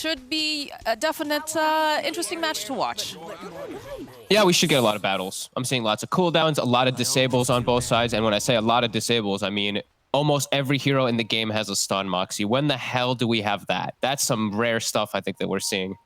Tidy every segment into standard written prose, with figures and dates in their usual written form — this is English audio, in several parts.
should be a definite interesting match to watch. Yeah, we should get a lot of battles. I'm seeing lots of cooldowns, a lot of disables on both sides. And when I say a lot of disables, I mean almost every hero in the game has a stun, Moxie. When the hell do we have that? That's some rare stuff, I think, that we're seeing.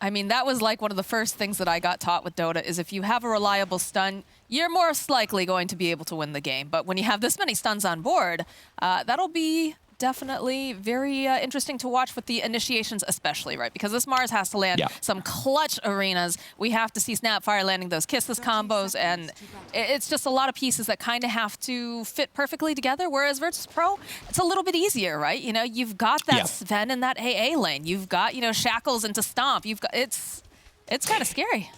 I mean, that was like one of the first things that I got taught with Dota is if you have a reliable stun, you're most likely going to be able to win the game. But when you have this many stuns on board, that'll be definitely very interesting to watch with the initiations especially, right? Because this Mars has to land some clutch arenas. We have to see Snapfire landing those kisses combos, and it's just a lot of pieces that kind of have to fit perfectly together, whereas Virtus.pro, it's a little bit easier, right? You know, you've got that Sven in that AA lane. You've got, you know, Shackles into Stomp. You've got, it's kind of scary.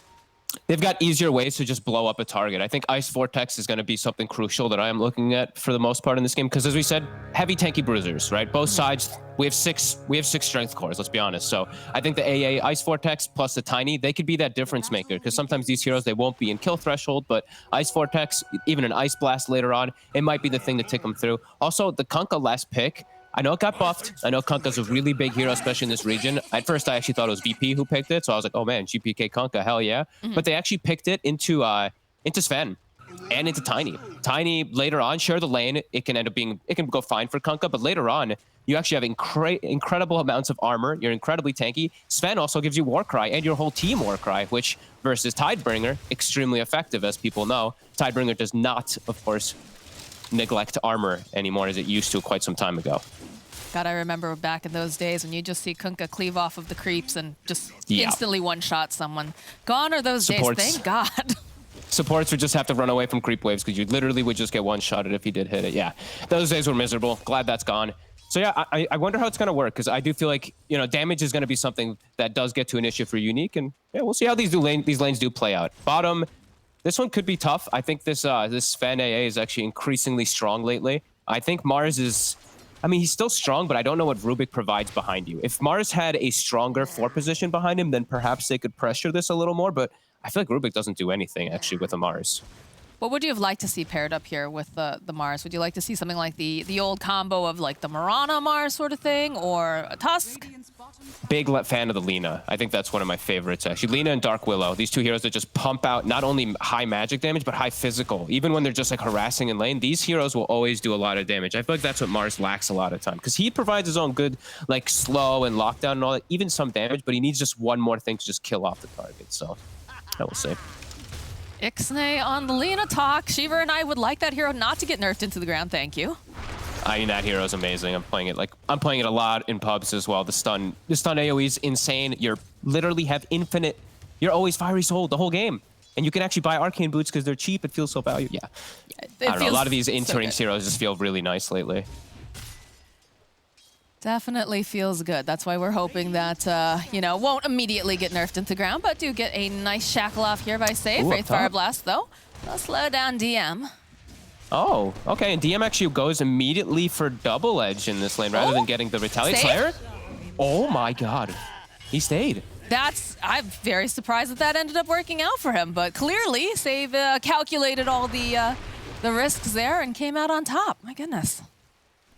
They've got easier ways to just blow up a target. I think Ice Vortex is going to be something crucial that I am looking at for the most part in this game, because as we said, heavy tanky bruisers, right? Both sides, we have six strength cores, let's be honest. So I think the AA Ice Vortex plus the Tiny, they could be that difference maker, because sometimes these heroes, they won't be in kill threshold, but Ice Vortex, even an Ice Blast later on, it might be the thing to take them through. Also, the Kunkka last pick, I know it got buffed. I know Kunkka's a really big hero, especially in this region. At first, I actually thought it was VP who picked it, so I was like, oh man, GPK Kunkka, hell yeah. But they actually picked it into Sven and into Tiny. Tiny, later on, share the lane. It can end up being, it can go fine for Kunkka, but later on, you actually have incredible amounts of armor. You're incredibly tanky. Sven also gives you Warcry and your whole team Warcry, which versus Tidebringer, extremely effective, as people know. Tidebringer does not, of course, neglect armor anymore as it used to quite some time ago. God, I remember back in those days when you just see Kunkka cleave off of the creeps and just instantly one-shot someone. Gone are those days, thank God. Supports would just have to run away from creep waves because you literally would just get one-shotted if he did hit it. Yeah, those days were miserable. Glad that's gone. So yeah, I wonder how it's going to work, because I do feel like, you know, damage is going to be something that does get to an issue for Unique, and yeah, we'll see how these lanes do play out. Bottom, this one could be tough. I think this Sven AA is actually increasingly strong lately. I think Mars is, I mean, he's still strong, but I don't know what Rubik provides behind you. If Mars had a stronger 4 position behind him, then perhaps they could pressure this a little more, but I feel like Rubik doesn't do anything, actually, with a Mars. What would you have liked to see paired up here with the Mars? Would you like to see something like the old combo of like the Mirana Mars sort of thing, or a Tusk? Big fan of the Lina. I think that's one of my favorites, actually. Lina and Dark Willow, these two heroes that just pump out not only high magic damage, but high physical. Even when they're just like harassing in lane, these heroes will always do a lot of damage. I feel like that's what Mars lacks a lot of time, because he provides his own good, like, slow and lockdown and all that, even some damage, but he needs just one more thing to just kill off the target. So, I will say. Ixnay on the Lina talk. Shiva and I would like that hero not to get nerfed into the ground, thank you. I mean, that hero is amazing. I'm playing it a lot in pubs as well. The stun AoE is insane. You're literally have infinite, you're always Fiery Soul the whole game. And you can actually buy Arcane Boots because they're cheap. It feels so valuable. Yeah. I don't know, a lot of these interim heroes just feel really nice lately. Definitely feels good. That's why we're hoping that, you know, won't immediately get nerfed into the ground, but do get a nice shackle off here by Save. Wraith Fire Blast, though. Let's slow down DM. Oh, okay. And DM actually goes immediately for Double Edge in this lane rather than getting the Retaliate Slayer. Oh my God. He stayed. I'm very surprised that ended up working out for him, but clearly Save calculated all the risks there and came out on top. My goodness.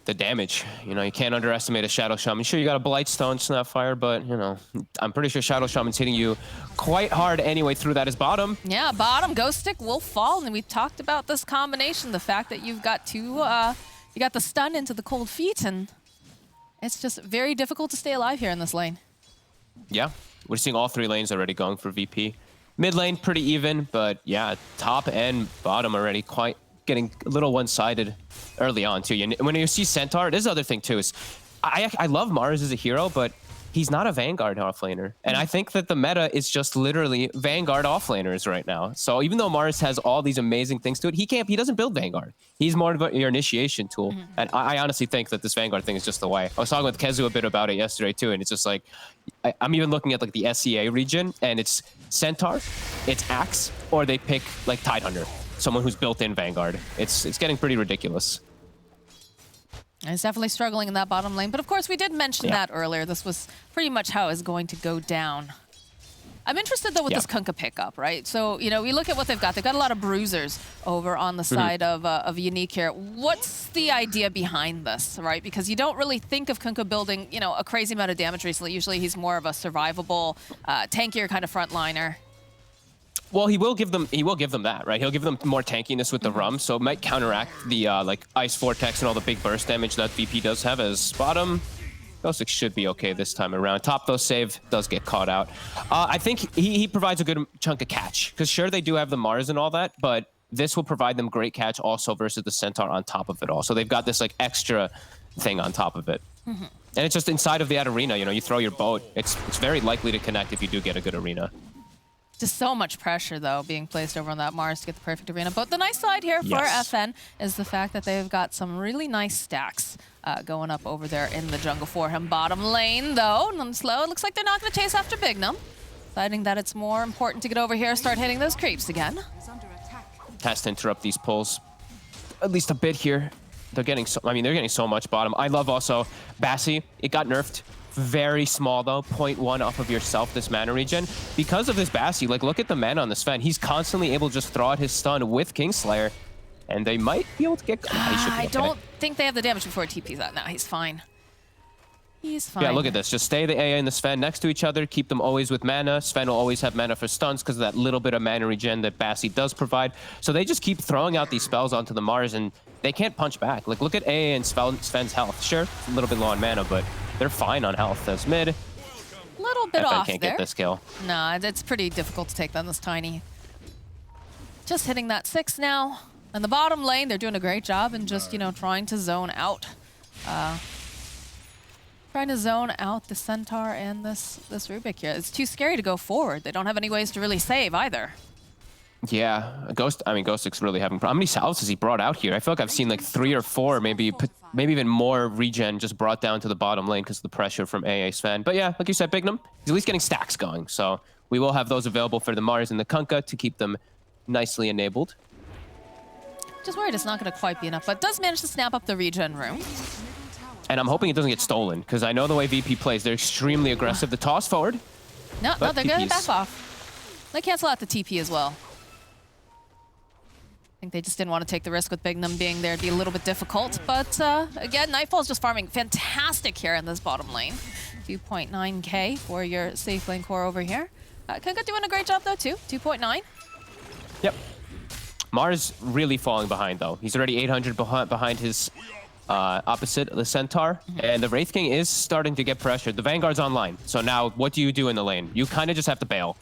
The damage, you know, you can't underestimate a Shadow Shaman. Sure, you got a Blightstone, Snapfire, but, you know, I'm pretty sure Shadow Shaman's hitting you quite hard anyway through that is bottom. Yeah, bottom, Ghost Stick will fall, and we talked about this combination, the fact that you've got two, you got the stun into the cold feet, and it's just very difficult to stay alive here in this lane. Yeah, we're seeing all 3 lanes already going for VP. Mid lane, pretty even, but yeah, top and bottom already quite getting a little one-sided early on too. And when you see Centaur, this is the other thing too, is I love Mars as a hero, but he's not a Vanguard offlaner. And I think that the meta is just literally Vanguard offlaners right now. So even though Mars has all these amazing things to it, he doesn't build Vanguard. He's more of your initiation tool. And I honestly think that this Vanguard thing is just the way. I was talking with Kezu a bit about it yesterday too, and it's just like, I'm even looking at like the SEA region, and it's Centaur, it's Axe, or they pick like Tidehunter. Someone who's built in Vanguard. It's getting pretty ridiculous. He's definitely struggling in that bottom lane, but of course we did mention that earlier. This was pretty much how it's going to go down. I'm interested though with this Kunkka pickup, right? So, you know, we look at what they've got. They've got a lot of bruisers over on the side of Unique here. What's the idea behind this, right? Because you don't really think of Kunkka building, you know, a crazy amount of damage recently. Usually he's more of a survivable, tankier kind of frontliner. Well, he will give them that, right? He'll give them more tankiness with the rum, so it might counteract the like Ice Vortex and all the big burst damage that VP does have. As bottom, Ghostic should be okay this time around. Top though, save does get caught out. I think he provides a good chunk of catch, because sure they do have the Mars and all that, but this will provide them great catch also versus the Centaur on top of it all. So they've got this like extra thing on top of it. And it's just inside of that arena, you know, you throw your boat, it's very likely to connect if you do get a good arena. Just so much pressure, though, being placed over on that Mars to get the perfect arena. But the nice side here for FN is the fact that they've got some really nice stacks going up over there in the jungle for him. Bottom lane, though, slow. It looks like they're not going to chase after Bignum, deciding that it's more important to get over here, start hitting those creeps again. Has to interrupt these pulls at least a bit here. They're getting so, I mean, they're getting so much bottom. I love also Bassi. It got nerfed. Very small though, 0.1 off of yourself, this mana regen. Because of this Bassi, like look at the mana on the Sven. He's constantly able to just throw out his stun with Kingslayer, and they might be able to get... I don't think they have the damage before TP's out. No, he's fine. He's fine. Yeah, look at this. Just stay the AA and the Sven next to each other. Keep them always with mana. Sven will always have mana for stuns because of that little bit of mana regen that Bassi does provide. So they just keep throwing out these spells onto the Mars, and they can't punch back. Like look at AA and Sven's health. Sure, a little bit low on mana, but they're fine on health as mid. A little bit off can't there. Get this kill. Nah, it's pretty difficult to take down this Tiny. Just hitting that 6 now. And the bottom lane, they're doing a great job in just, you know, trying to zone out. Trying to zone out the Centaur and this Rubik here. It's too scary to go forward. They don't have any ways to really save either. Yeah, Ghostic's really having... How many salves has he brought out here? I feel like I've seen like 3 or 4, maybe even more regen just brought down to the bottom lane because of the pressure from AA Sven. But yeah, like you said, Bignum, he's at least getting stacks going. So we will have those available for the Mars and the Kunkka to keep them nicely enabled. Just worried it's not going to quite be enough, but does manage to snap up the regen room. And I'm hoping it doesn't get stolen, because I know the way VP plays, they're extremely aggressive. The toss forward. No, they're going to back off. They cancel out the TP as well. I think they just didn't want to take the risk with Bignum being there. It'd be a little bit difficult. But again, Nightfall's just farming fantastic here in this bottom lane. 2.9k for your safe lane core over here. Kunkka doing a great job though too. 2.9. Yep. Mars really falling behind though. He's already 800 behind his opposite, the Centaur. And the Wraith King is starting to get pressured. The Vanguard's online. So now what do you do in the lane? You kind of just have to bail.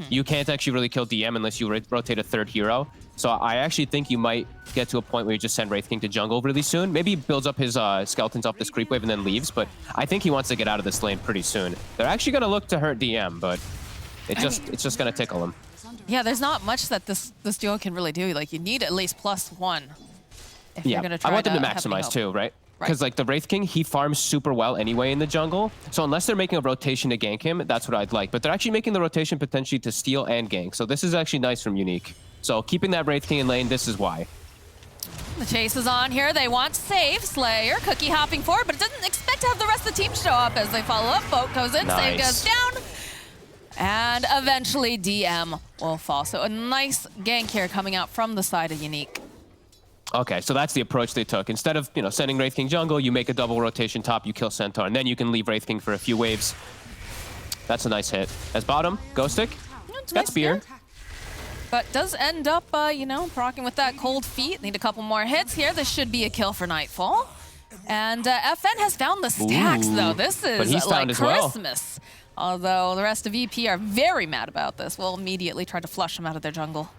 You can't actually really kill DM unless you rotate a third hero. So I actually think you might get to a point where you just send Wraith King to jungle really soon. Maybe he builds up his skeletons off this creep wave and then leaves, but I think he wants to get out of this lane pretty soon. They're actually going to look to hurt DM, but it's just going to tickle him. Yeah, there's not much that this duo can really do. Like, you need at least +1 if you're going to try to I want them to maximize too, right? Because like the Wraith King, he farms super well anyway in the jungle. So unless they're making a rotation to gank him, that's what I'd like. But they're actually making the rotation potentially to steal and gank. So this is actually nice from Unique. So keeping that Wraith King in lane, this is why. The chase is on here. They want save. Slayer, Cookie hopping forward, but it doesn't expect to have the rest of the team show up as they follow up. Boat goes in, save goes down. And eventually DM will fall. So a nice gank here coming out from the side of Unique. Okay, so that's the approach they took. Instead of, you know, sending Wraith King jungle, you make a double rotation top, you kill Centaur, and then you can leave Wraith King for a few waves. That's a nice hit. As bottom, Ghostic, got Spear. Yeah. But does end up, you know, proccing with that cold feet. Need a couple more hits here. This should be a kill for Nightfall. And FN has found the stacks, though. This is like Christmas. Although the rest of EP are very mad about this. We'll immediately try to flush them out of their jungle.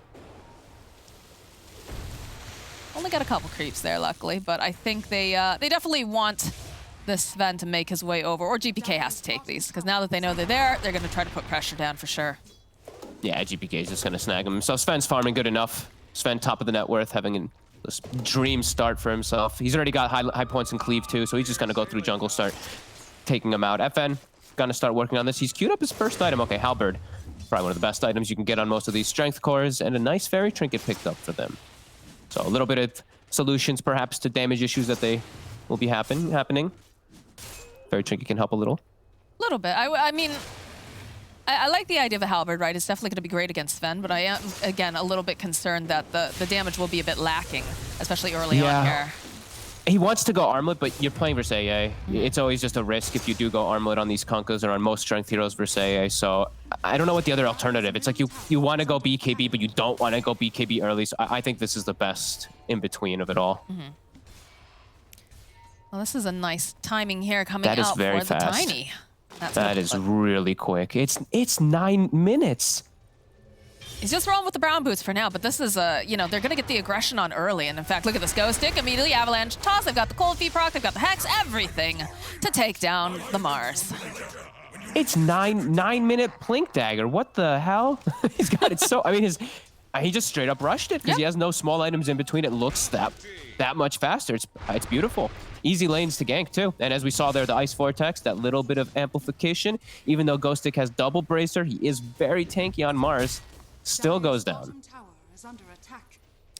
Only got a couple creeps there, luckily, but I think they definitely want this Sven to make his way over, or GPK has to take these, because now that they know they're there, they're going to try to put pressure down for sure. Yeah, GPK is just going to snag him. So Sven's farming good enough. Sven, top of the net worth, having this dream start for himself. He's already got high points in cleave too, so he's just going to go through jungle, start taking him out. FN, going to start working on this. He's queued up his first item. Okay, Halberd, probably one of the best items you can get on most of these strength cores, and a nice fairy trinket picked up for them. So a little bit of solutions, perhaps, to damage issues that they will be happening. Fairy Trinket can help a little. A little bit. I mean, I like the idea of a halberd, right? It's definitely going to be great against Sven, but I am, again, a little bit concerned that the damage will be a bit lacking, especially early on here. He wants to go armlet, but you're playing versus AA. It's always just a risk if you do go armlet on these Kunkkas or on most strength heroes versus AA. So I don't know what the other alternative. It's like you want to go BKB, but you don't want to go BKB early. So I think this is the best in between of it all. Well, this is a nice timing here coming out That is very for fast. the Tiny. That is really quick. It's 9 minutes. He's just rolling with the brown boots for now, but this is you know, they're gonna get the aggression on early, and in fact, look at this Ghost Stick, immediately Avalanche Toss, they've got the Cold Feet proc, they've got the Hex, everything to take down the Mars. It's 9-minute Plink Dagger. What the hell? He's got it so, I mean, he just straight up rushed it because he has no small items in between. It looks that much faster. It's beautiful. Easy lanes to gank too. And as we saw there, the Ice Vortex, that little bit of amplification, even though Ghost Stick has double bracer, he is very tanky on Mars. Still goes down.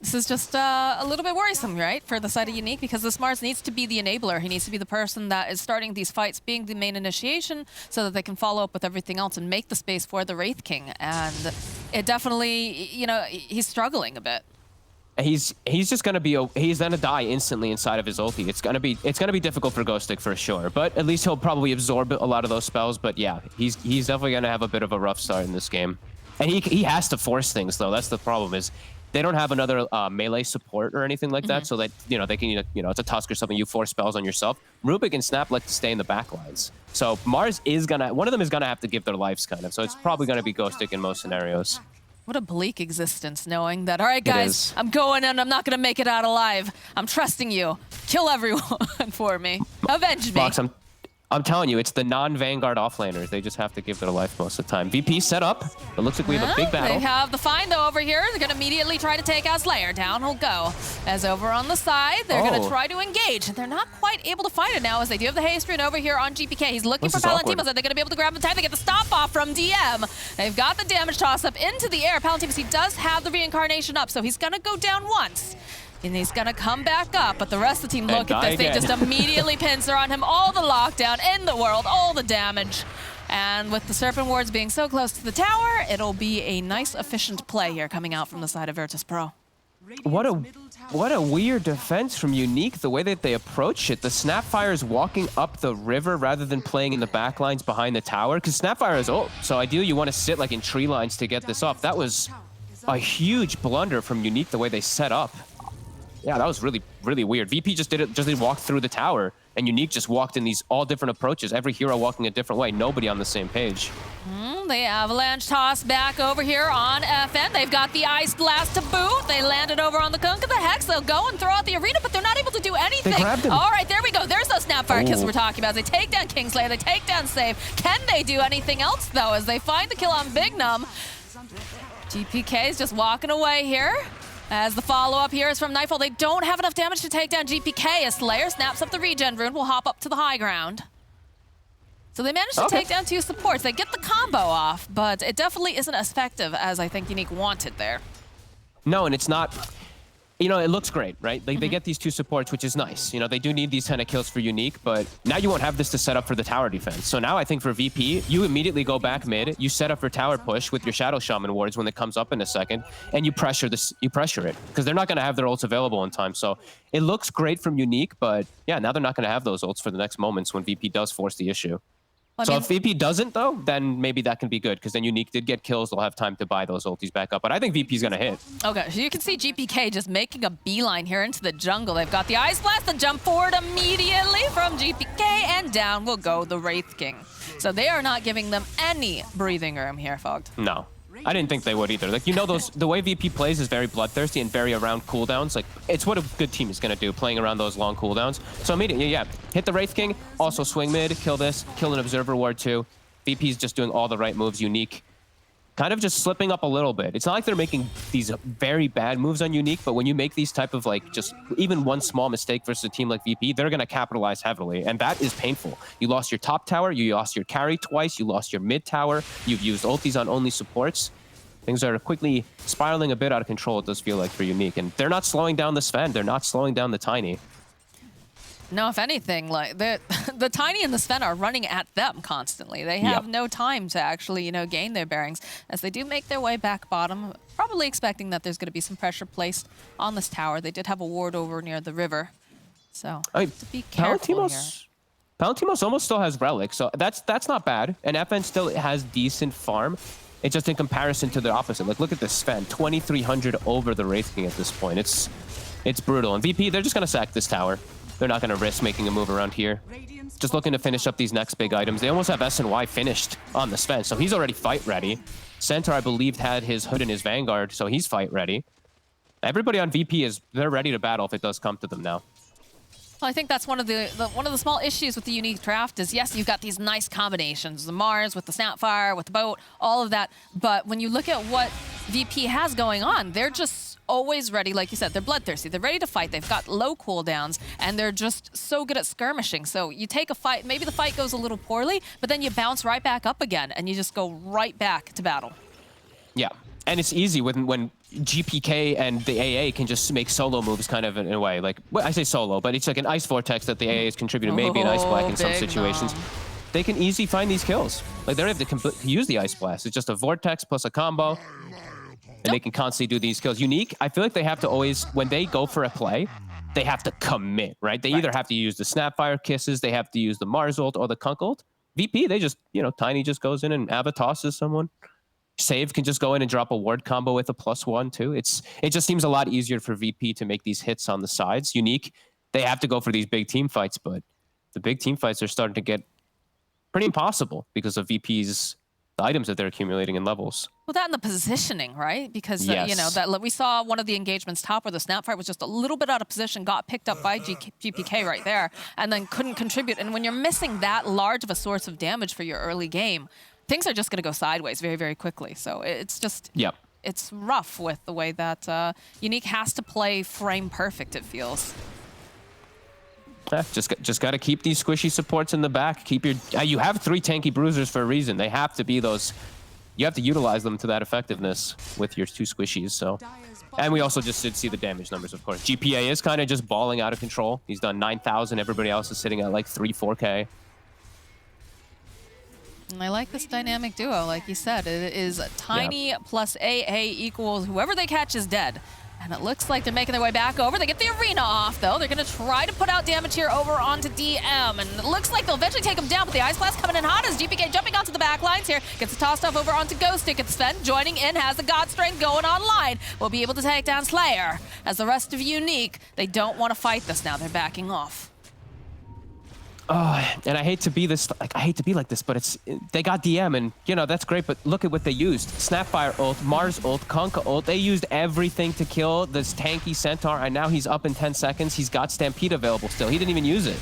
This is just a little bit worrisome, right, for the side of Unique, because this Mars needs to be the enabler. He needs to be the person that is starting these fights, being the main initiation, so that they can follow up with everything else and make the space for the Wraith King. And it definitely, you know, he's struggling a bit. He's just gonna be he's gonna die instantly inside of his ulti. It's gonna be difficult for Ghost Stick for sure, but at least he'll probably absorb a lot of those spells. But yeah, he's definitely gonna have a bit of a rough start in this game. And he has to force things though. That's the problem, is they don't have another melee support or anything like that, so that, you know, they can, you know, it's a Tusk or something, you force spells on yourself. Rubik and Snap like to stay in the back lines. So Mars is gonna, one of them is gonna have to give their lives kind of. So it's probably gonna be Ghost Stick in most scenarios. What a bleak existence, knowing that, all right, guys, I'm going and I'm not going to make it out alive. I'm trusting you. Kill everyone for me. Avenge me. Fox, I'm telling you, it's the non-Vanguard offlaners. They just have to give their life most of the time. VP set up. It looks like we have a big battle. They have the find, though, over here. They're going to immediately try to take out Slayer. Down he'll go. As over on the side, they're going to try to engage. They're not quite able to find it now, as they do have the haste rune over here on GPK. He's looking for Palantimos. Are they going to be able to grab the time? They get the stop off from DM. They've got the damage toss up into the air. Palantimos, he does have the reincarnation up, so he's going to go down once. And he's gonna come back up, but the rest of the team, look at this. They just immediately pincer on him. All the lockdown in the world, all the damage. And with the Serpent Wards being so close to the tower, it'll be a nice, efficient play here coming out from the side of Virtus.pro. What a weird defense from Unique, the way that they approach it. The Snapfire is walking up the river rather than playing in the back lines behind the tower, because Snapfire is ult. So ideally you want to sit like in tree lines to get this off. That was a huge blunder from Unique, the way they set up. Yeah, that was really, really weird. VP just walked through the tower, and Unique just walked in these all different approaches. Every hero walking a different way. Nobody on the same page. The Avalanche toss back over here on FN. They've got the Ice Blast to boot. They landed over on the Kunkka. The Hex, they'll go and throw out the arena, but they're not able to do anything. They grabbed him. All right, there we go. There's those Snapfire kills we're talking about. They take down Kingslayer. They take down Save. Can they do anything else, though, as they find the kill on Bignum? GPK is just walking away here. As the follow-up here is from Nightfall. They don't have enough damage to take down GPK. As Slayer snaps up the regen rune, will hop up to the high ground. So they managed to take down 2 supports. They get the combo off, but it definitely isn't as effective as I think Unique wanted there. No, and it's not... You know, it looks great, right? They get these 2 supports, which is nice. You know, they do need these kind of kills for Unique, but now you won't have this to set up for the tower defense. So now I think for VP, you immediately go back mid, you set up for tower push with your Shadow Shaman wards when it comes up in a second, and you pressure it, because they're not going to have their ults available in time. So it looks great from Unique, but yeah, now they're not going to have those ults for the next moments when VP does force the issue. So if VP doesn't, though, then maybe that can be good, because then Unique did get kills. They'll have time to buy those ultis back up. But I think VP's going to hit. Okay, so you can see GPK just making a beeline here into the jungle. They've got the Ice Blast to jump forward immediately from GPK, and down will go the Wraith King. So they are not giving them any breathing room here, Fogged. No. I didn't think they would either. Like, you know, the way VP plays is very bloodthirsty and very around cooldowns. Like, it's what a good team is going to do, playing around those long cooldowns. So immediately, yeah, hit the Wraith King, also swing mid, kill this, kill an Observer Ward too. VP's just doing all the right moves. Unique kind of just slipping up a little bit. It's not like they're making these very bad moves on Unique, but when you make these type of, like, just even one small mistake versus a team like VP, they're going to capitalize heavily, and that is painful. You lost your top tower, you lost your carry twice, you lost your mid tower, you've used ultis on only supports. Things are quickly spiraling a bit out of control, it does feel like, for Unique. And they're not slowing down the Sven. They're not slowing down the Tiny. No, if anything, like the Tiny and the Sven are running at them constantly. They have no time to actually, gain their bearings as they do make their way back bottom, probably expecting that there's going to be some pressure placed on this tower. They did have a ward over near the river, so to be careful here. Palantimos almost still has Relic, so that's not bad. And FN still has decent farm. It's just in comparison to the opposite. Like, look at this Sven, 2,300 over the Wraith King at this point. It's brutal. And VP, they're just going to sack this tower. They're not going to risk making a move around here. Just looking to finish up these next big items. They almost have SNY finished on the Sven, so he's already fight ready. Centaur, I believe, had his Hood and his Vanguard, so he's fight ready. Everybody on VP they're ready to battle if it does come to them now. Well, I think that's one of the small issues with the unique draft is, yes, you've got these nice combinations, the Mars with the Snapfire, with the boat, all of that. But when you look at what VP has going on, they're just always ready. Like you said, they're bloodthirsty. They're ready to fight. They've got low cooldowns, and they're just so good at skirmishing. So you take a fight, maybe the fight goes a little poorly, but then you bounce right back up again, and you just go right back to battle. Yeah, and it's easy when GPK and the AA can just make solo moves kind of in a way. Like, well, I say solo, but it's like an Ice Vortex that the AA is contributing, maybe an Ice Black in some situations. They can easily find these kills. Like, they don't have to use the Ice Blast. It's just a Vortex plus a combo, and they can constantly do these kills. Unique, I feel like they have to always, when they go for a play, they have to commit, right? They either have to use the Snapfire Kisses, they have to use the Mars ult or the Kunk ult. VP, they just, Tiny just goes in and Ava tosses someone. Save can just go in and drop a ward combo with a +1 too. It just seems a lot easier for VP to make these hits on the sides. Unique, they have to go for these big team fights, but the big team fights are starting to get pretty impossible because of VP's the items that they're accumulating in levels. Well, that and the positioning, right? Because yes. that we saw one of the engagements top where the Snapfire was just a little bit out of position, got picked up by GPK right there, and then couldn't contribute. And when you're missing that large of a source of damage for your early game, things are just going to go sideways very, very quickly. So it's just, it's rough with the way that Unique has to play frame perfect, it feels. Just got to keep these squishy supports in the back. Keep your, you have 3 tanky bruisers for a reason. They have to be those, you have to utilize them to that effectiveness with your 2 squishies. So, and we also just did see the damage numbers, of course. GPA is kind of just balling out of control. He's done 9,000. Everybody else is sitting at like 3-4K. And I like this dynamic duo, like you said. It is Tiny plus AA equals whoever they catch is dead. And it looks like they're making their way back over. They get the arena off, though. They're going to try to put out damage here over onto DM. And it looks like they'll eventually take him down, but the Ice Blast coming in hot as GPK jumping onto the back lines here. Gets it tossed off over onto Ghost Stick. It's Sven joining in, has the God Strength going online. Will be able to take down Slayer. As the rest of Unique, they don't want to fight this now. They're backing off. And I hate to be this, like, I hate to be like this, but they got DM and, that's great, but look at what they used. Snapfire ult, Mars ult, Kunkka ult. They used everything to kill this tanky Centaur, and now he's up in 10 seconds. He's got Stampede available still. He didn't even use it.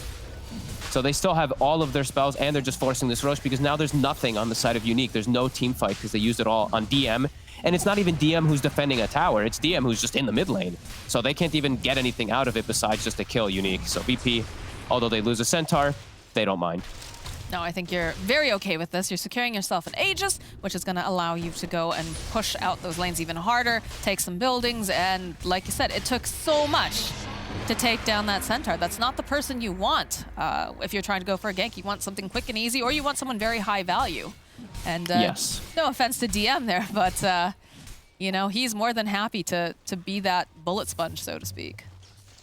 So they still have all of their spells, and they're just forcing this rush because now there's nothing on the side of Unique. There's no team fight because they used it all on DM. And it's not even DM who's defending a tower. It's DM who's just in the mid lane. So they can't even get anything out of it besides just to kill Unique. So VP, although they lose a Centaur, they don't mind. No, I think you're very okay with this. You're securing yourself an Aegis, which is going to allow you to go and push out those lanes even harder, take some buildings, and like you said, it took so much to take down that Centaur. That's not the person you want if you're trying to go for a gank. You want something quick and easy, or you want someone very high value. And yes. No offense to DM there, but he's more than happy to be that bullet sponge, so to speak.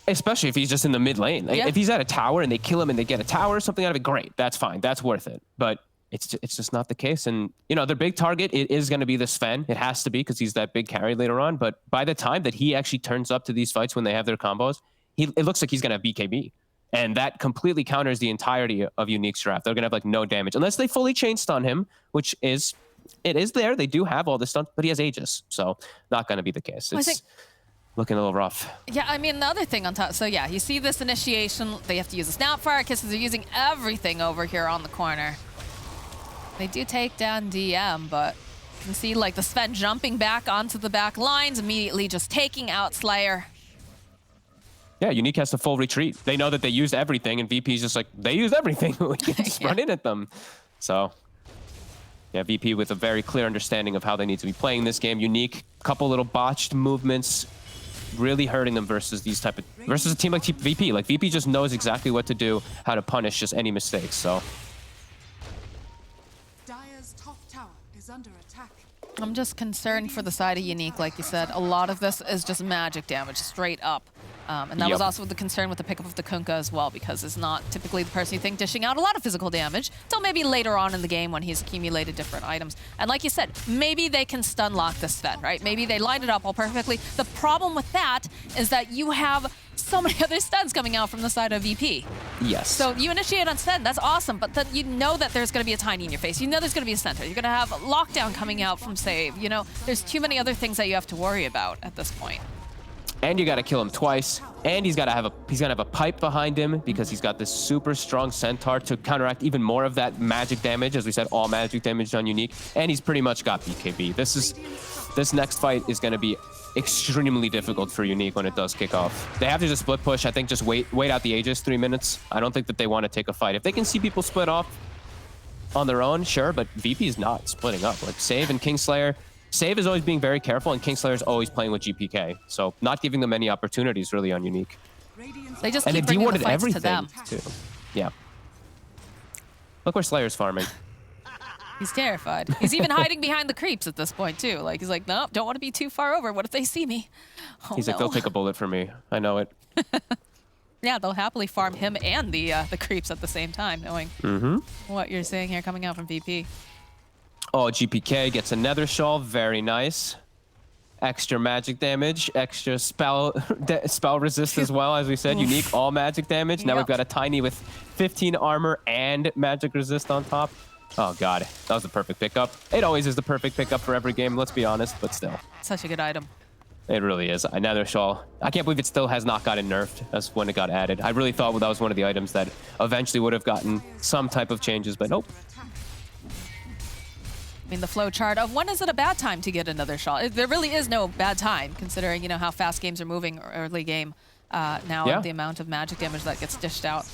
Especially if he's just in the mid lane. Like, if he's at a tower and they kill him and they get a tower or something out of it, great. That's fine. That's worth it. But it's just not the case. And, their big target is going to be the Sven. It has to be because he's that big carry later on. But by the time that he actually turns up to these fights when they have their combos, it looks like he's going to have BKB. And that completely counters the entirety of Unique's draft. They're going to have like no damage unless they fully chain stun him, which is there. They do have all this stuff, but he has Aegis. So not going to be the case. It's looking a little rough. Yeah, I mean, the other thing on top, so yeah, you see this initiation, they have to use a Snapfire Kisses, they're using everything over here on the corner. They do take down DM, but you can see like the Sven jumping back onto the back lines, immediately just taking out Slayer. Yeah, Unique has the full retreat. They know that they used everything, and VP's just like, they used everything. We can just run in at them. So, yeah, VP with a very clear understanding of how they need to be playing this game. Unique, couple little botched movements. really hurting them versus versus a team like VP. Like VP just knows exactly what to do, how to punish just any mistakes. So Dire's top tower is under attack. I'm just concerned for the side of Unique, like you said. A lot of this is just magic damage, straight up. And that was also the concern with the pickup of the Kunkka as well, because it's not typically the person you think dishing out a lot of physical damage until maybe later on in the game when he's accumulated different items. And like you said, maybe they can stun lock this Sven, right? Maybe they line it up all perfectly. The problem with that is that you have so many other stuns coming out from the side of VP. yes. So you initiate on Sven, that's awesome, but then you know that there's going to be a Tiny in your face. You know there's going to be a center. You're going to have lockdown coming out from save. You know, there's too many other things that you have to worry about at this point. And you got to kill him twice, and he's gonna have a pipe behind him because he's got this super strong centaur to counteract even more of that magic damage. As we said, all magic damage on Unique, and he's pretty much got BKB. This next fight is gonna be extremely difficult for Unique when it does kick off. They have to just split push. I think just wait out the Aegis 3 minutes. I don't think that they want to take a fight. If they can see people split off on their own, sure, but VP is not splitting up. Like Save and Kingslayer. Save is always being very careful, and Kingslayer is always playing with GPK. So not giving them any opportunities really on Unique. They just And keep they bringing the dewarded fights everything to them. too. Yeah. Look where Slayer's farming. He's terrified. He's even hiding behind the creeps at this point too. Like he's like, no, don't want to be too far over. What if they see me? Oh, He's like, they'll take a bullet for me. I know it. Yeah, they'll happily farm him and the creeps at the same time, knowing what you're seeing here coming out from VP. Oh, GPK gets a Nether Shawl. Very nice. Extra magic damage, extra spell resist as well, as we said. Unique all magic damage. Now we've got a Tiny with 15 armor and magic resist on top. Oh god, that was the perfect pickup. It always is the perfect pickup for every game, let's be honest, but still. Such a good item. It really is. A Nether Shawl. I can't believe it still has not gotten nerfed as when it got added. I really thought that was one of the items that eventually would have gotten some type of changes, but nope. I mean, the flow chart of when is it a bad time to get another shot? There really is no bad time, considering, you know, how fast games are moving early game now, Yeah. and the amount of magic damage that gets dished out.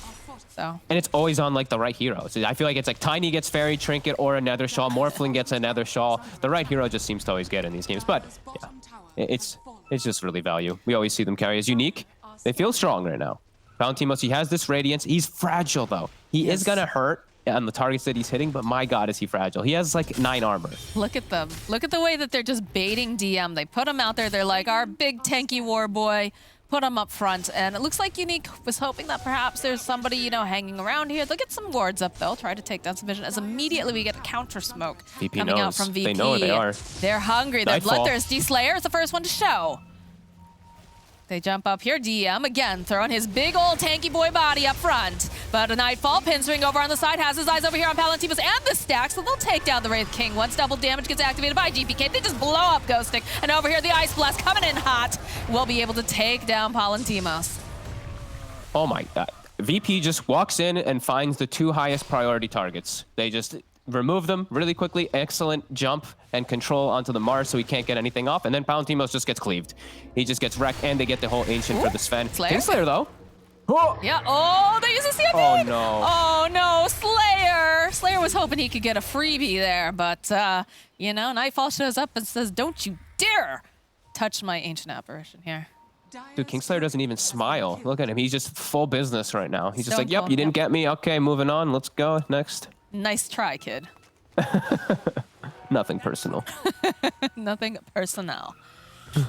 So. And it's always on, like, the right hero. So I feel like it's like Tiny gets Fairy Trinket or a Nether Shawl. Morphling gets a Nether Shawl. The right hero just seems to always get in these games. But, yeah, it's just really value. We always see them carry as Unique. They feel strong right now. Valentimos, he has this Radiance. He's fragile, though. He is going to hurt on the targets that he's hitting, but my god, is he fragile. He has, like, 9 armor. Look at them. Look at the way that they're just baiting DM. They put him out there. They're like, our big tanky war boy. Put him up front, and it looks like Unique was hoping that perhaps there's somebody, you know, hanging around here. They'll get some wards up, though. Try to take down some vision, as immediately we get a counter smoke coming out from VP. They know where they are. They're hungry. They're Nightfall. bloodthirsty. Slayer is the first one to show. They jump up here. DM again, throwing his big old tanky boy body up front. But a Nightfall, Pinswing over on the side, has his eyes over here on Palantimus and the stack, so they'll take down the Wraith King once double damage gets activated by GPK. They just blow up Ghost Stick, and over here the Ice Blast coming in hot will be able to take down Palantimus. Oh my god. VP just walks in and finds the 2 highest priority targets. They just remove them really quickly. Excellent jump and control onto the Mars so he can't get anything off. And then Palantimos just gets cleaved. He just gets wrecked, and they get the whole Ancient for the Sven. Slayer, though. Oh! Yeah, oh, they use a CFA! Oh, no. Oh, no, Slayer! Slayer was hoping he could get a freebie there, but, you know, Nightfall shows up and says, don't you dare touch my Ancient Apparition here. Dude, Kingslayer doesn't even smile. Look at him. He's just full business right now. He's just Stone like, yep, Cold, you didn't get me. Okay, moving on. Let's go. Next. Nice try, kid. Nothing personal. Nothing personnel.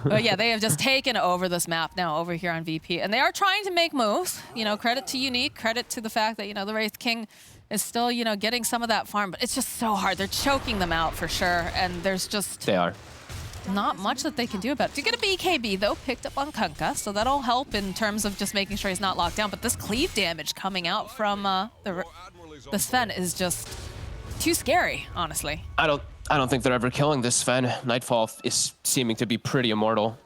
But yeah, they have just taken over this map now over here on VP, and they are trying to make moves. You know, credit to Unique, credit to the fact that, you know, the Wraith King is still, you know, getting some of that farm, but it's just so hard. They're choking them out for sure, and there's just They are. not much that they can do about it. You get a BKB, though, picked up on Kunkka, so that'll help in terms of just making sure he's not locked down, but this cleave damage coming out from the Sven is just too scary, honestly. I don't think they're ever killing this Sven. Nightfall is seeming to be pretty immortal.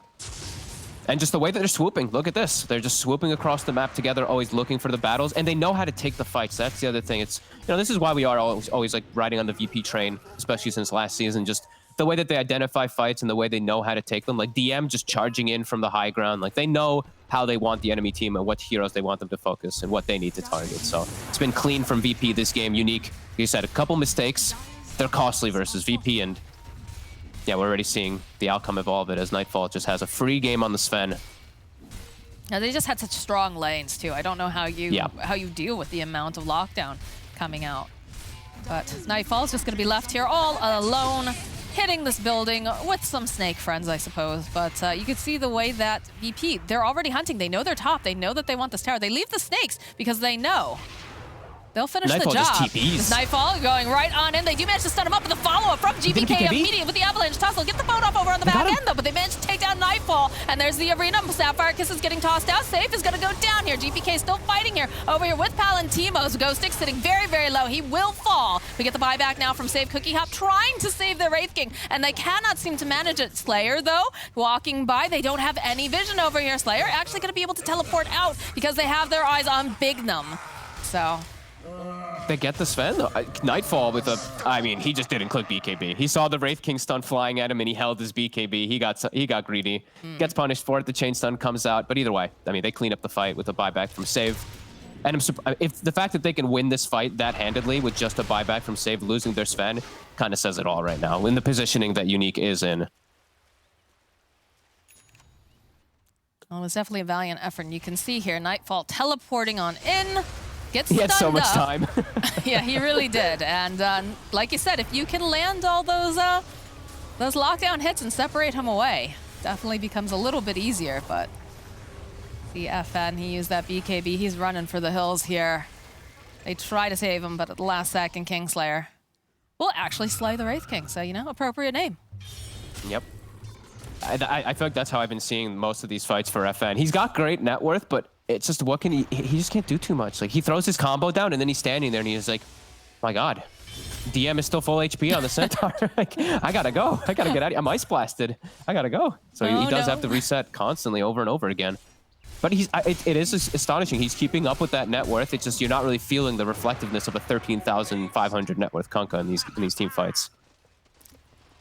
And just the way that they're swooping, look at this. They're just swooping across the map together, always looking for the battles, and they know how to take the fights. That's the other thing. It's, you know, this is why we are always like riding on the VP train, especially since last season. Just the way that they identify fights and the way they know how to take them. Like DM just charging in from the high ground. Like they know how they want the enemy team and what heroes they want them to focus and what they need to target. So it's been clean from VP this game. Unique, like you said, a couple mistakes. They're costly versus VP, and yeah, we're already seeing the outcome evolve it as Nightfall just has a free game on the Sven. Now they just had such strong lanes too. I don't know how you deal with the amount of lockdown coming out. But Nightfall's just going to be left here all alone, hitting this building with some snake friends, I suppose. But you can see the way that VP, they're already hunting. They know they're top. They know that they want this tower. They leave the snakes because they know they'll finish Nightfall the job. just TPs. This Nightfall going right on in. They do manage to stun him up with a follow-up from GPK immediately with the Avalanche tussle. Get the boat off over on the back end, though, but they managed to take down Nightfall. And there's the arena. Sapphire Kiss is getting tossed out. Safe is going to go down here. GPK still fighting here over here with Palantimos. Ghostic sitting very, very low. He will fall. We get the buyback now from Save Cookie Hop, trying to save the Wraith King, and they cannot seem to manage it. Slayer, though, walking by. They don't have any vision over here. Slayer actually going to be able to teleport out because they have their eyes on Bignum. So... They get the Sven? Nightfall with a... I mean, he just didn't click BKB. He saw the Wraith King stun flying at him, and he held his BKB. He got greedy. Gets punished for it. The chain stun comes out. But either way, I mean, they clean up the fight with a buyback from Save. And if the fact that they can win this fight that handedly with just a buyback from Save, losing their Sven, kind of says it all right now in the positioning that Unique is in. Well, it was definitely a valiant effort. And you can see here, Nightfall teleporting on in. He had so much time. Yeah, he really did. And like you said, if you can land all those lockdown hits and separate him away, definitely becomes a little bit easier. But the FN, he used that BKB. He's running for the hills here. They try to save him, but at the last second, Kingslayer will actually slay the Wraith King. So, you know, appropriate name. Yep. I feel like that's how I've been seeing most of these fights for FN. He's got great net worth, but it's just what can he just can't do too much. Like, he throws his combo down and then he's standing there and he's like, my God, DM is still full HP on the Centaur. Like, I gotta go. I gotta get out of here. I'm ice blasted. I gotta go. So he does have to reset constantly over and over again. But it is astonishing. He's keeping up with that net worth. It's just you're not really feeling the reflectiveness of a 13,500 net worth Kunkka in these team fights.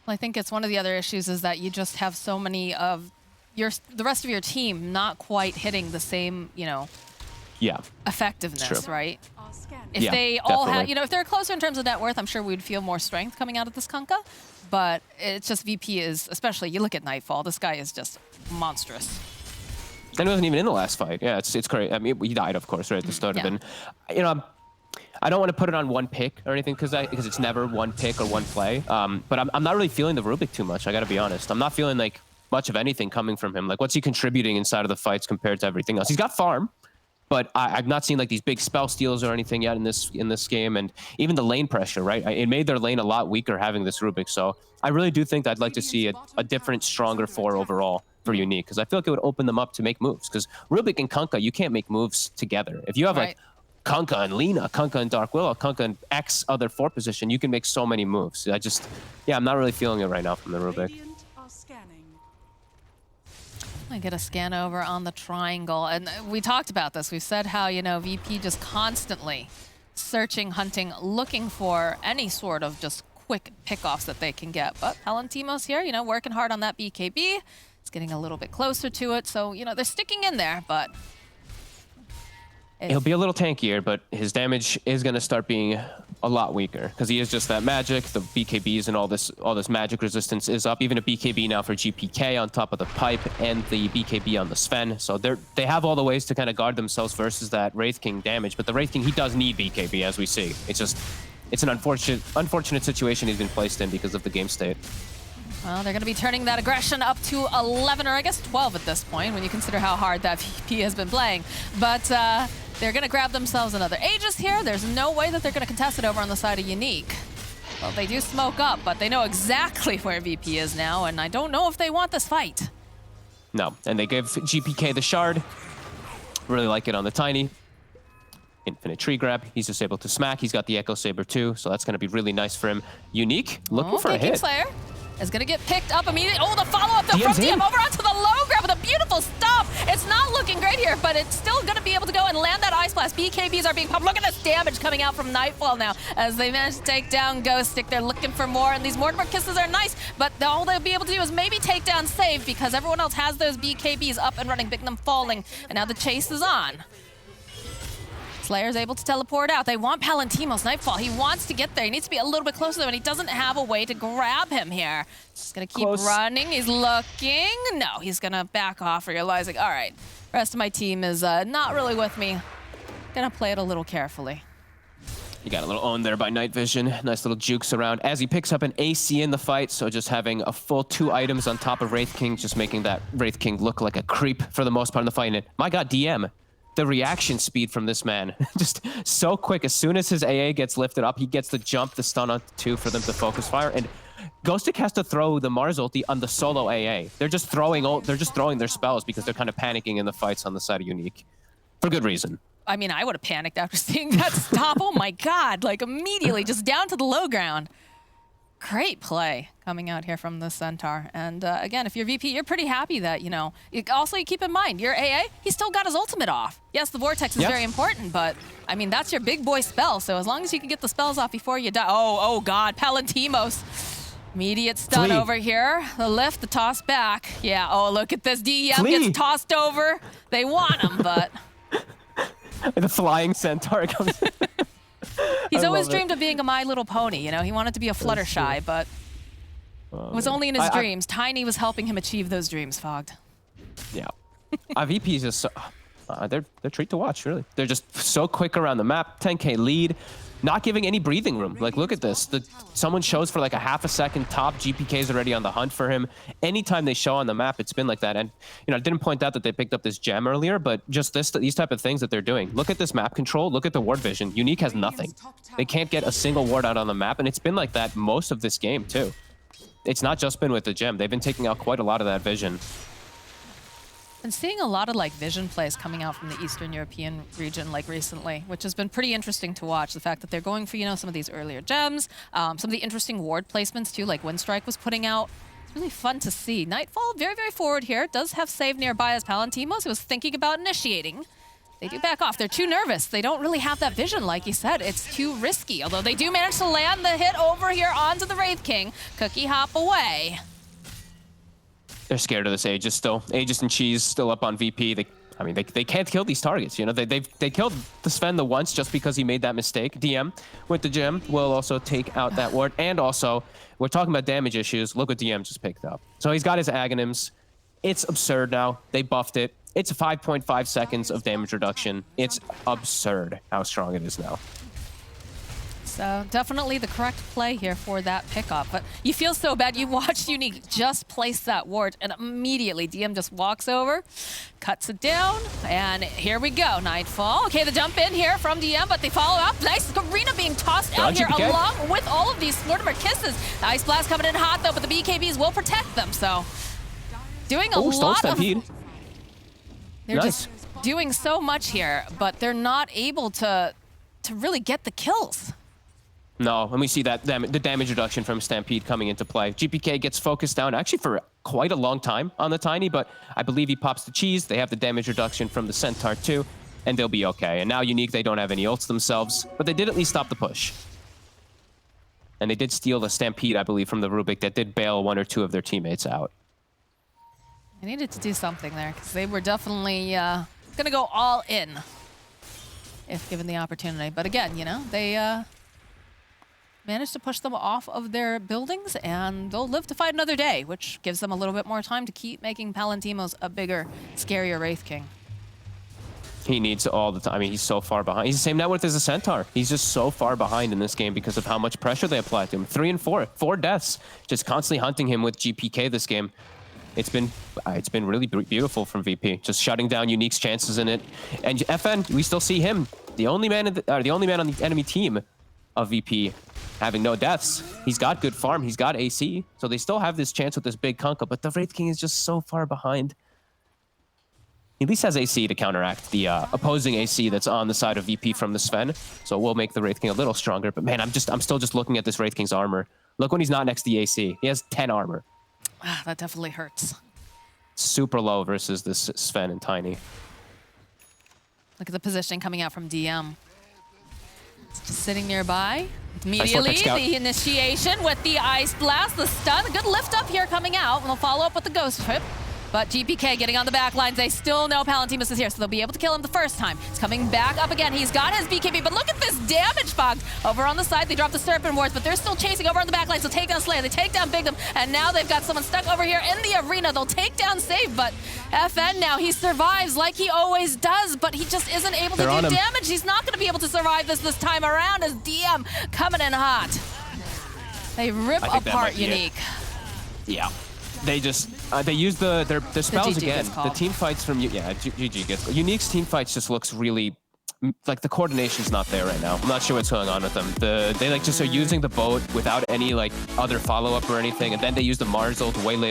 Well, I think it's one of the other issues is that you just have so many of the rest of your team not quite hitting the same, you know, effectiveness, right? If they all have, you know, if they're closer in terms of net worth, I'm sure we'd feel more strength coming out of this Kunkka. But it's just VP is, especially, you look at Nightfall, this guy is just monstrous. And he wasn't even in the last fight. Yeah, it's crazy. I mean, he died, of course, right at the start of it. You know, I don't want to put it on one pick or anything because it's never one pick or one play. But I'm not really feeling the Rubik too much. I got to be honest. I'm not feeling like much of anything coming from him. Like, what's he contributing inside of the fights compared to everything else? He's got farm, but I've not seen like these big spell steals or anything yet in this game. And even the lane pressure, right? It made their lane a lot weaker having this Rubik. So I really do think I'd like to see a different, stronger 4 overall for Unique, because I feel like it would open them up to make moves. Because Rubik and Kunkka, you can't make moves together. If you have like Kunkka and Lina, Kunkka and Dark Willow, Kunkka and X other 4 position, you can make so many moves. I'm not really feeling it right now from the Rubik. I get a scan over on the triangle, and we talked about this. We've said how, you know, VP just constantly searching, hunting, looking for any sort of just quick pickoffs that they can get. But Palantimos here, you know, working hard on that BKB. It's getting a little bit closer to it, so, you know, they're sticking in there, but... He'll be a little tankier, but his damage is going to start being a lot weaker because he is just that magic. The BKBs and all this magic resistance is up. Even a BKB now for GPK on top of the pipe and the BKB on the Sven. So they have all the ways to kind of guard themselves versus that Wraith King damage. But the Wraith King, he does need BKB, as we see. It's an unfortunate situation he's been placed in because of the game state. Well, they're going to be turning that aggression up to 11, or I guess 12 at this point, when you consider how hard that VP has been playing. But they're going to grab themselves another Aegis here. There's no way that they're going to contest it over on the side of Unique. Well, they do smoke up, but they know exactly where VP is now, and I don't know if they want this fight. No, and they give GPK the shard. Really like it on the Tiny. Infinite tree grab. He's just able to smack. He's got the Echo Saber too, so that's going to be really nice for him. Unique, looking for a hit. Kingslayer is going to get picked up immediately. Oh, the follow-up though from DM over onto the low grab with a beautiful stop. It's not looking great here, but it's still going to be able to go and land that Ice Blast. BKBs are being popped. Look at this damage coming out from Nightfall now as they manage to take down Ghostic. They're looking for more, and these Mortimer Kisses are nice, but all they'll be able to do is maybe take down Save because everyone else has those BKBs up and running. Bignum falling, and now the chase is on. Slayer's able to teleport out. They want Palantimos. Nightfall, he wants to get there. He needs to be a little bit closer, though, and he doesn't have a way to grab him here. He's going to keep running. He's looking. No, he's going to back off, realizing, all right, rest of my team is not really with me. Going to play it a little carefully. You got a little own there by Night Vision. Nice little jukes around as he picks up an AC in the fight. So just having a full 2 items on top of Wraith King, just making that Wraith King look like a creep for the most part in the fight. And my God, DM. The reaction speed from this man, just so quick. As soon as his AA gets lifted up, he gets the jump, the stun on 2 for them to focus fire. And Ghostic has to throw the Mars ulti on the solo AA. They're just throwing their spells because they're kind of panicking in the fights on the side of Unique. For good reason. I mean, I would have panicked after seeing that stop. Oh my God, like immediately just down to the low ground. Great play coming out here from the Centaur. And again, if you're VP, you're pretty happy that, you know, also you keep in mind, your AA, he still got his ultimate off. Yes, the Vortex is very important, but I mean, that's your big boy spell. So as long as you can get the spells off before you die. Oh God, Palantimos. Immediate stun over here. The lift, the toss back. Yeah, oh, look at this. DM gets tossed over. They want him, but... The flying Centaur comes in. He's always dreamed of being a My Little Pony, you know? He wanted to be a Fluttershy, but it was only in his dreams. Tiny was helping him achieve those dreams, Fogged. Yeah. VP is just so... they're a treat to watch, really. They're just so quick around the map. 10K lead. Not giving any breathing room. Like, look at this. Someone shows for like a half a second top. GPK's already on the hunt for him. Anytime they show on the map, it's been like that. And, you know, I didn't point out that they picked up this gem earlier, but just these type of things that they're doing. Look at this map control. Look at the ward vision. Unique has nothing. They can't get a single ward out on the map, and it's been like that most of this game, too. It's not just been with the gem. They've been taking out quite a lot of that vision. Been seeing a lot of like vision plays coming out from the Eastern European region like recently, which has been pretty interesting to watch. The fact that they're going for, you know, some of these earlier gems, some of the interesting ward placements too, like Windstrike was putting out. It's really fun to see. Nightfall very, very forward here. Does have save nearby as Palantimos, who was thinking about initiating. They do back off. They're too nervous. They don't really have that vision, like you said. It's too risky, although they do manage to land the hit over here onto the Wraith King. Cookie hop away. They're scared of this Aegis still. Aegis and Cheese still up on VP. They can't kill these targets. You know, they killed the Sven the once just because he made that mistake. DM with the gem will also take out that ward. And also, we're talking about damage issues. Look what DM just picked up. So he's got his Aghanims. It's absurd now. They buffed it. It's 5.5 seconds of damage reduction. It's absurd how strong it is now. So definitely the correct play here for that pickup. But you feel so bad. You watched Unique just place that ward, and immediately DM just walks over, cuts it down, and here we go. Nightfall. Okay, the jump in here from DM, but they follow up. Nice Karina being tossed out here along with all of these Mortimer kisses. Ice Blast coming in hot, though, but the BKBs will protect them. So doing a lot of... They're just doing so much here, but they're not able to really get the kills. No, and we see that the damage reduction from Stampede coming into play. GPK gets focused down actually for quite a long time on the Tiny, but I believe he pops the cheese. They have the damage reduction from the Centaur too, and they'll be okay. And now Unique, they don't have any ults themselves, but they did at least stop the push. And they did steal the Stampede, I believe, from the Rubik that did bail 1 or 2 of their teammates out. They needed to do something there because they were definitely going to go all in if given the opportunity. But again, you know, they... managed to push them off of their buildings, and they'll live to fight another day, which gives them a little bit more time to keep making Palantimos a bigger, scarier Wraith King. He needs all the time. I mean, he's so far behind. He's the same net worth as a Centaur. He's just so far behind in this game because of how much pressure they apply to him. 3 and 4. 4 deaths. Just constantly hunting him with GPK this game. It's been really beautiful from VP. Just shutting down Unique's chances in it. And FN, we still see him. The only man on the enemy team of VP having no deaths. He's got good farm. He's got AC. So they still have this chance with this big Kunkka, but the Wraith King is just so far behind. He at least has AC to counteract the opposing AC that's on the side of VP from the Sven. So we'll make the Wraith King a little stronger. But man, I'm still just looking at this Wraith King's armor. Look when he's not next to the AC. He has 10 armor. Ah, that definitely hurts. Super low versus this Sven and Tiny. Look at the positioning coming out from DM. It's just sitting nearby. Immediately, the initiation with the Ice Blast, the stun. A good lift up here coming out. We'll follow up with the Ghost Trip. But GPK getting on the back lines. They still know Palatimus is here, so they'll be able to kill him the first time. He's coming back up again. He's got his BKB, but look at this damage, Fog. Over on the side, they drop the Serpent Wards, but they're still chasing over on the back line, so take down Slayer. They take down Bigdom, and now they've got someone stuck over here in the arena. They'll take down Save, but FN now, he survives like he always does, but he just isn't able to do damage. He's not going to be able to survive this time around as DM coming in hot. They rip apart Unique. Yeah. They just, they use their spells again. The team fights from, GG gets, Unique's team fights just looks really, like the coordination's not there right now. I'm not sure what's going on with them. They like just are using the boat without any like other follow-up or anything, and then they use the Mars ult way later